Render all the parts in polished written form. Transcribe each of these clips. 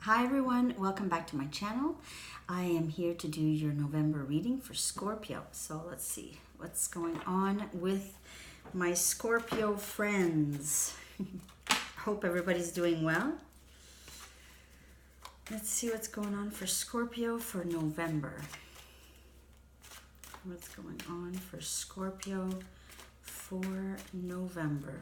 Hi everyone, welcome back to my channel. I am here to do your November reading for Scorpio. So let's see what's going on with my Scorpio friends. Hope everybody's doing well. Let's see what's going on for Scorpio for November. What's going on for Scorpio for November?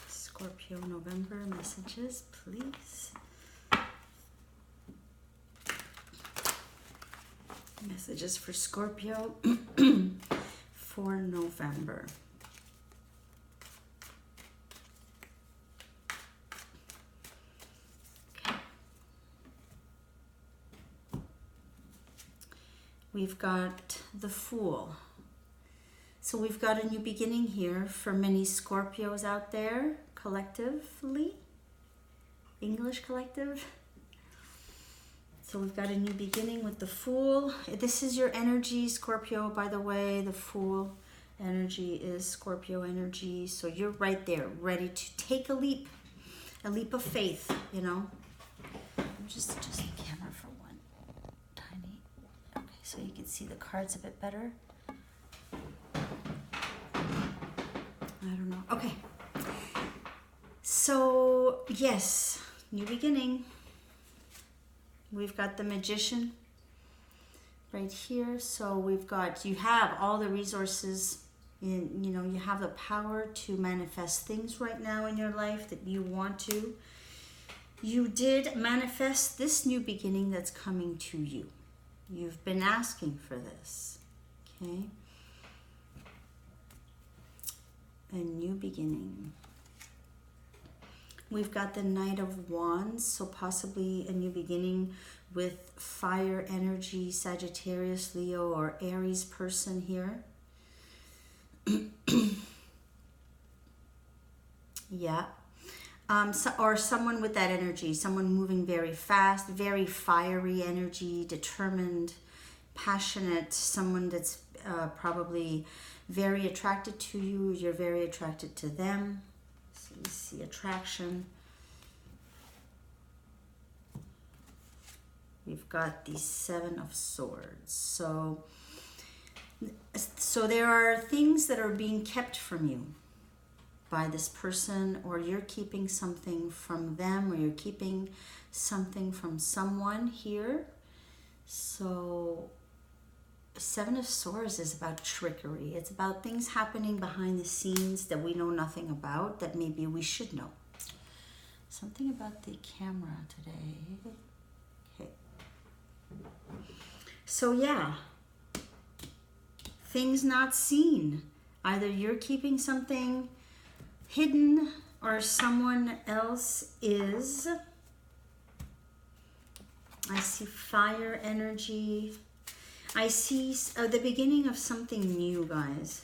Scorpio November messages, please. Messages for Scorpio for November. Okay. We've got the Fool. So we've got a new beginning here for many Scorpios out there, collectively, English collective. So we've got a new beginning with the Fool. This is your energy, Scorpio, by the way. The Fool energy is Scorpio energy. So you're right there, ready to take a leap of faith, you know. Just the camera for one tiny. Okay, so you can see the cards a bit better. I don't know. Okay. So, yes, new beginning. We've got the Magician right here. So you have all the resources you have the power to manifest things right now in your life that you want to. You did manifest this new beginning that's coming to you. You've been asking for this, okay? A new beginning. We've got the Knight of Wands, so possibly a new beginning with fire energy, Sagittarius, Leo, or Aries person here. Yeah. Or someone with that energy, someone moving very fast, very fiery energy, determined, passionate, someone that's probably very attracted to you, you're very attracted to them. So you see attraction. We've got the Seven of Swords. So there are things that are being kept from you by this person, or you're keeping something from them, or you're keeping something from someone here. So Seven of Swords is about trickery. It's about things happening behind the scenes that we know nothing about, that maybe we should know. Something about the camera today. Okay. So yeah, things not seen. Either you're keeping something hidden or someone else is. I see fire energy. I see the beginning of something new, guys.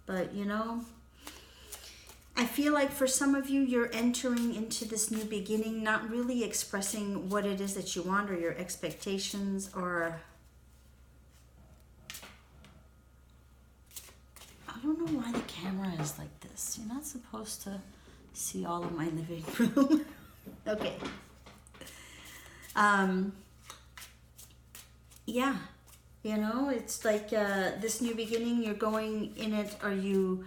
But, I feel like for some of you, you're entering into this new beginning, not really expressing what it is that you want or your expectations, or I don't know why the camera is like this. You're not supposed to see all of my living room. Okay. Yeah, it's like this new beginning, you're going in it. Are you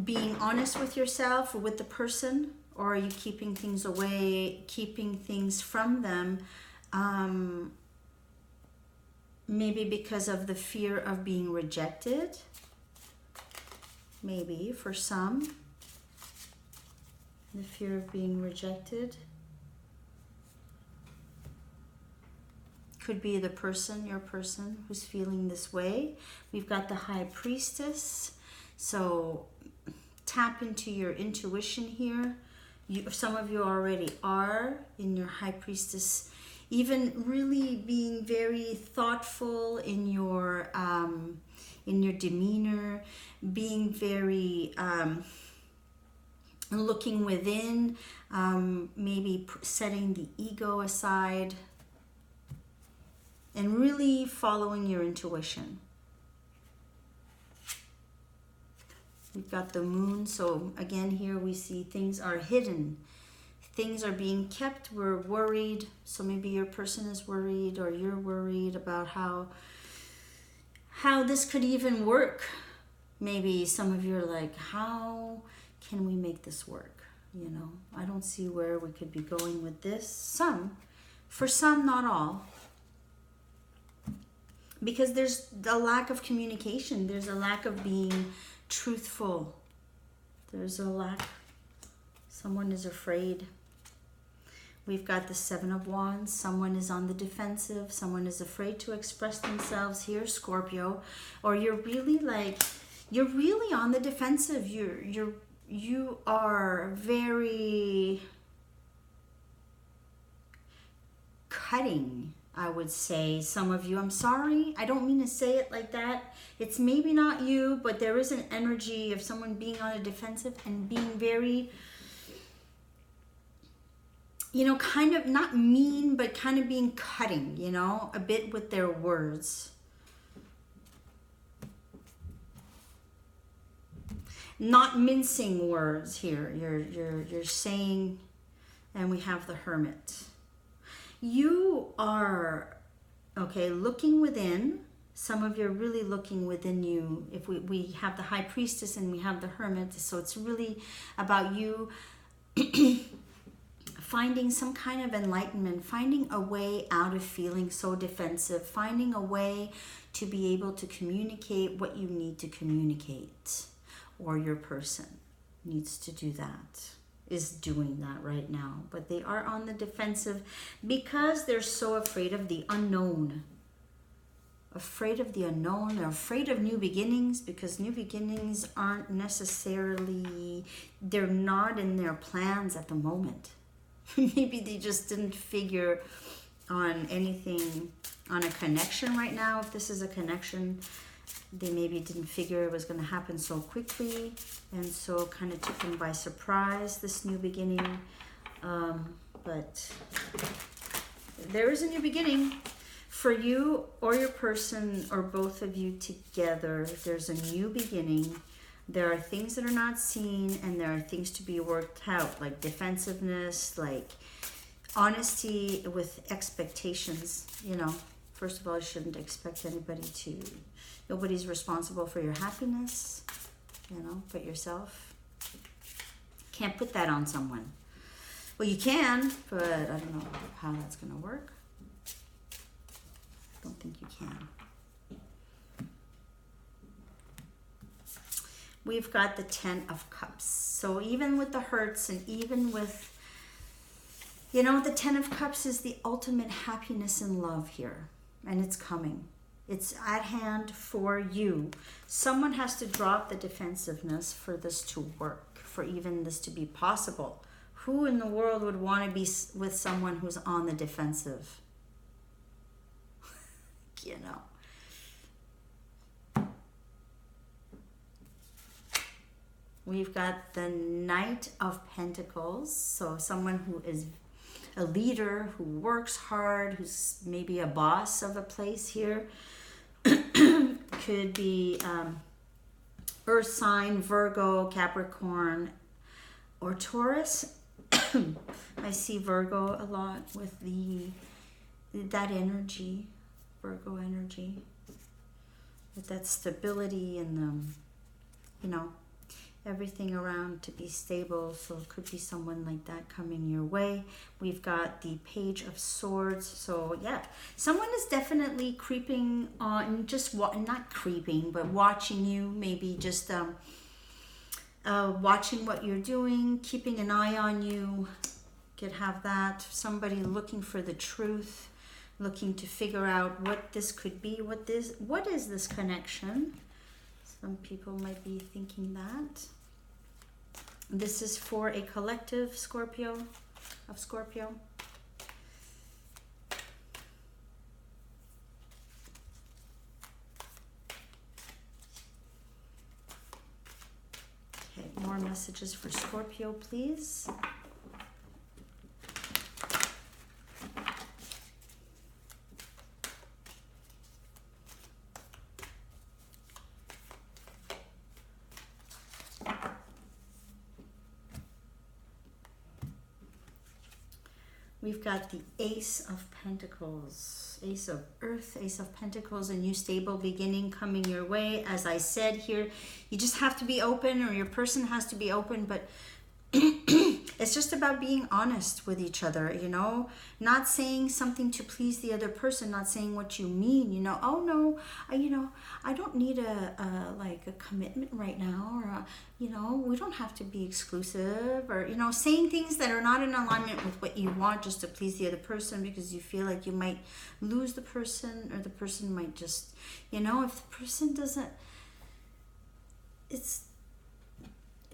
being honest with yourself or with the person, or are you keeping things away, keeping things from them? Maybe because of the fear of being rejected. Maybe for some, the fear of being rejected. Could be the person, your person, who's feeling this way. We've got the High Priestess. So tap into your intuition here. Some of you already are in your High Priestess, even really being very thoughtful in your demeanor, being very looking within, maybe setting the ego aside, and really following your intuition. We've got the Moon, so again here we see things are hidden. things are being kept. We're worried. So maybe your person is worried, or you're worried about how this could even work. Maybe some of you are like, how can we make this work? You know, I don't see where we could be going with this. For some, not all. Because there's a lack of communication. There's a lack of being truthful. There's a lack. Someone is afraid. We've got the Seven of Wands. Someone is on the defensive. Someone is afraid to express themselves here, Scorpio. Or you're really on the defensive. You are very cutting, I would say. Some of you, I'm sorry, I don't mean to say it like that. It's maybe not you, but there is an energy of someone being on a defensive and being very, you know, kind of not mean, but kind of being cutting, you know, a bit with their words. Not mincing words here. You're saying, and we have the Hermit. You are, okay, looking within. Some of you are really looking within you. If we have the High Priestess and we have the Hermit, so it's really about you finding some kind of enlightenment, finding a way out of feeling so defensive, finding a way to be able to communicate what you need to communicate, or your person needs to do that, is doing that right now. But they are on the defensive because they're so afraid of the unknown. Afraid of the unknown. They're afraid of new beginnings, because new beginnings aren't necessarily, they're not in their plans at the moment. Maybe they just didn't figure on anything, on a connection right now. If this is a connection, they maybe didn't figure it was going to happen so quickly, and so kind of took them by surprise, this new beginning. But there is a new beginning for you or your person, or both of you together. There's a new beginning. There are things that are not seen, and there are things to be worked out, like defensiveness, like honesty with expectations. You know, first of all, you shouldn't expect anybody to, nobody's responsible for your happiness, you know, but yourself. Can't put that on someone. Well, you can, but I don't know how that's going to work. I don't think you can. We've got the Ten of Cups. So even with the hurts, and even with, you know, the Ten of Cups is the ultimate happiness and love here. And it's coming. It's at hand for you. Someone has to drop the defensiveness for this to work, for even this to be possible. Who in the world would want to be with someone who's on the defensive? You know. We've got the Knight of Pentacles. So someone who is a leader, who works hard, who's maybe a boss of a place here. Could be Earth sign, Virgo, Capricorn, or Taurus. I see Virgo a lot with that energy, Virgo energy, with that stability and you know, everything around to be stable. So it could be someone like that coming your way. We've got the Page of Swords. So yeah, someone is definitely creeping on, just not creeping, but watching you, maybe just watching what you're doing, keeping an eye on you. Could have that. Somebody looking for the truth, looking to figure out what this could be, what is this connection. Some people might be thinking that. This is for a collective Scorpio. Okay, more messages for Scorpio, please. We've got the Ace of Pentacles, Ace of Earth, Ace of Pentacles, a new stable beginning coming your way. As I said here, you just have to be open, or your person has to be open, but it's just about being honest with each other, you know, not saying something to please the other person, not saying what you mean, you know, oh no, I don't need a commitment right now, or you know, we don't have to be exclusive, or you know, saying things that are not in alignment with what you want just to please the other person because you feel like you might lose the person, or the person might just, you know, if the person doesn't, it's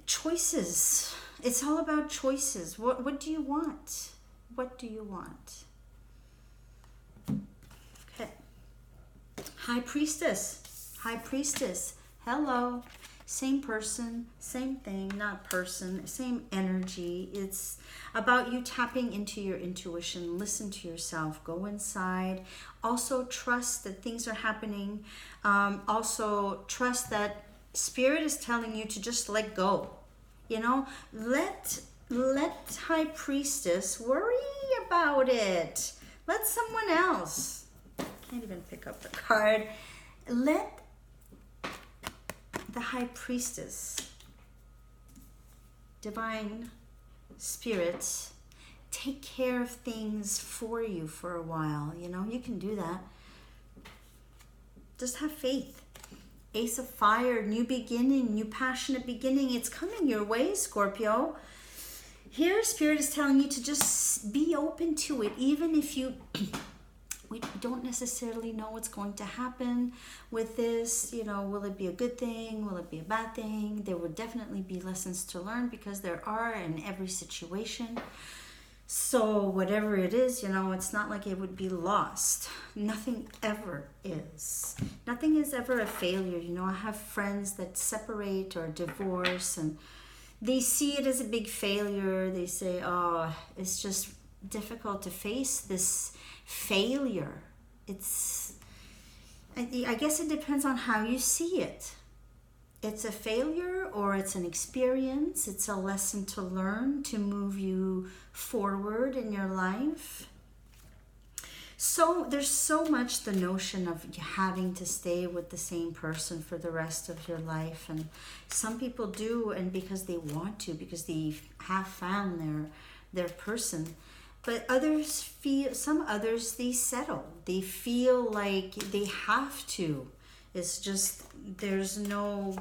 choices. It's all about choices. What do you want? What do you want? Okay. High Priestess. High Priestess. Hello. Same person, same thing, not person, same energy. It's about you tapping into your intuition. Listen to yourself. Go inside. Also trust that things are happening. Also trust that Spirit is telling you to just let go. You know, let High Priestess worry about it. Let someone else. Can't even pick up the card. Let the High Priestess, Divine Spirit, take care of things for you for a while. You know, you can do that. Just have faith. Ace of Fire, new beginning, new passionate beginning. It's coming your way, Scorpio. Here, Spirit is telling you to just be open to it, even if we don't necessarily know what's going to happen with this. You know, will it be a good thing? Will it be a bad thing? There will definitely be lessons to learn, because there are in every situation. So whatever it is, you know, it's not like it would be lost. Nothing ever is. Nothing is ever a failure. You know, I have friends that separate or divorce, and they see it as a big failure. They say, oh, it's just difficult to face this failure. I guess it depends on how you see it. It's a failure, or it's an experience. It's a lesson to learn to move you forward in your life. So there's so much the notion of having to stay with the same person for the rest of your life. And some people do, and because they want to, because they have found their person. But some others, they settle. They feel like they have to. It's just, there's no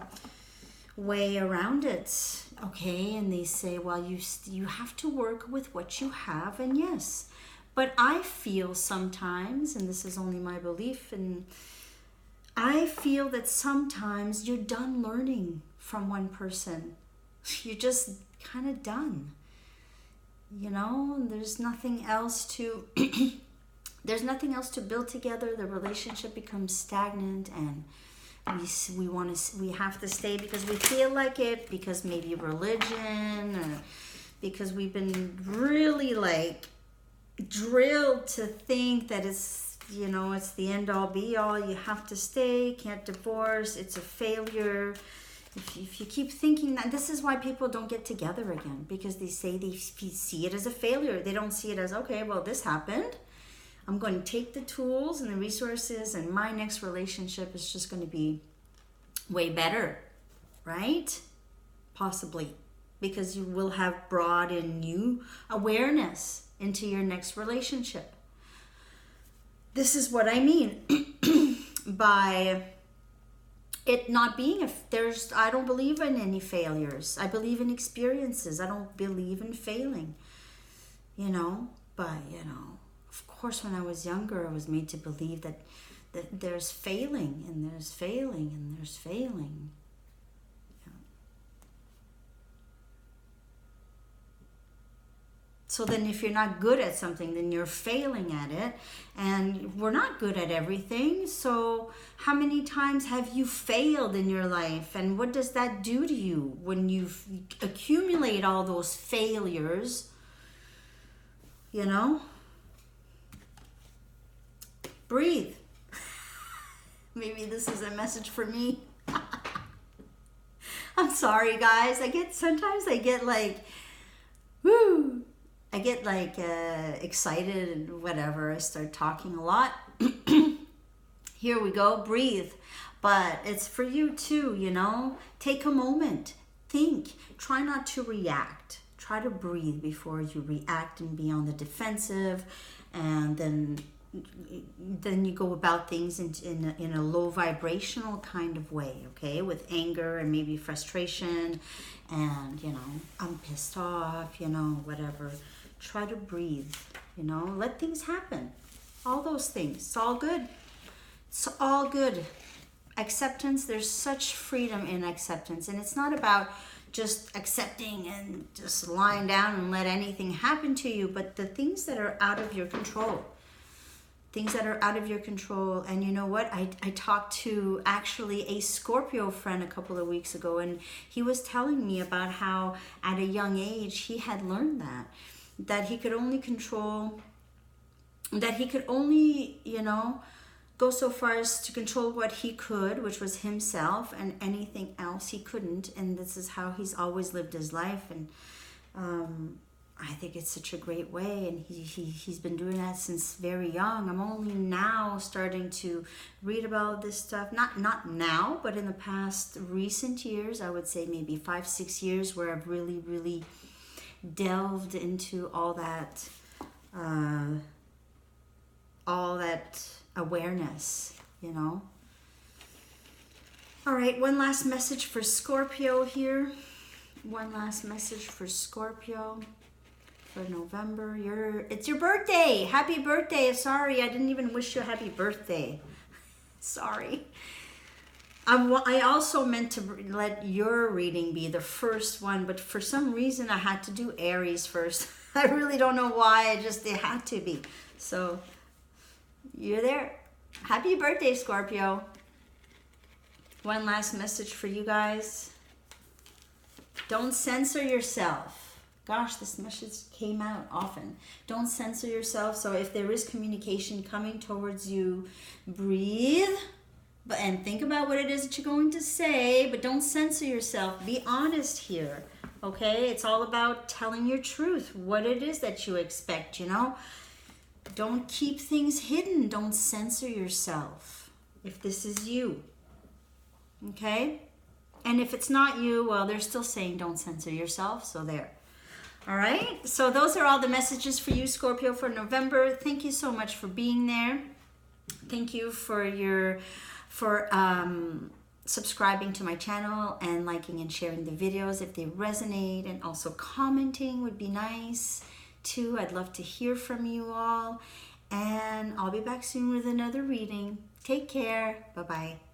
way around it, okay? And they say, well, you have to work with what you have, and yes. But I feel sometimes, and this is only my belief, and I feel that sometimes you're done learning from one person. You're just kind of done. You know, there's nothing else to... There's nothing else to build together. The relationship becomes stagnant, and we have to stay because we feel like it, because maybe religion, or because we've been really like drilled to think that it's, you know, it's the end all be all. You have to stay, can't divorce, it's a failure. If you keep thinking that, this is why people don't get together again, because they say they see it as a failure. They don't see it as, okay, well, this happened. I'm going to take the tools and the resources, and my next relationship is just going to be way better, right? Possibly, because you will have brought in new awareness into your next relationship. This is what I mean by it not being I don't believe in any failures. I believe in experiences. I don't believe in failing, you know, but, you know, of course, when I was younger, I was made to believe that there's failing, and there's failing, and there's failing. Yeah. So then if you're not good at something, then you're failing at it. And we're not good at everything. So how many times have you failed in your life? And what does that do to you when you accumulate all those failures? You know? Breathe. Maybe this is a message for me. I'm sorry, guys. Sometimes I get like, woo, I get like excited and whatever. I start talking a lot. Here we go, breathe. But it's for you too, you know. Take a moment, think, try not to react. Try to breathe before you react and be on the defensive, and then you go about things in a low vibrational kind of way, okay, with anger and maybe frustration, and you know, I'm pissed off, you know, whatever. Try to breathe, you know, let things happen, all those things. It's all good. It's all good. Acceptance, there's such freedom in acceptance, and it's not about just accepting and just lying down and let anything happen to you, but the things that are out of your control. Things that are out of your control. And you know what? I talked to actually a Scorpio friend a couple of weeks ago, and he was telling me about how at a young age he had learned that he could only control, that he could only, you know, go so far as to control what he could, which was himself, and anything else he couldn't. And this is how he's always lived his life. And I think it's such a great way, and he's been doing that since very young. I'm only now starting to read about this stuff, not now, but in the past recent years, I would say maybe 5-6 years, where I've really delved into all that awareness, you know. All right, one last message for Scorpio here. One last message for Scorpio for November. It's your birthday. Happy birthday. Sorry, I didn't even wish you a happy birthday. Sorry. I also meant to let your reading be the first one, but for some reason I had to do Aries first. I really don't know why, it had to be. So you're there. Happy birthday, Scorpio. One last message for you guys. Don't censor yourself. Gosh, this message came out often. Don't censor yourself. So if there is communication coming towards you, breathe and think about what it is that you're going to say, but don't censor yourself. Be honest here, okay? It's all about telling your truth, what it is that you expect, you know? Don't keep things hidden. Don't censor yourself if this is you, okay? And if it's not you, well, they're still saying don't censor yourself, so there. All right, so those are all the messages for you, Scorpio, for November. Thank you so much for being there. Thank you for subscribing to my channel and liking and sharing the videos if they resonate, and also commenting would be nice too. I'd love to hear from you all, and I'll be back soon with another reading. Take care. Bye-bye.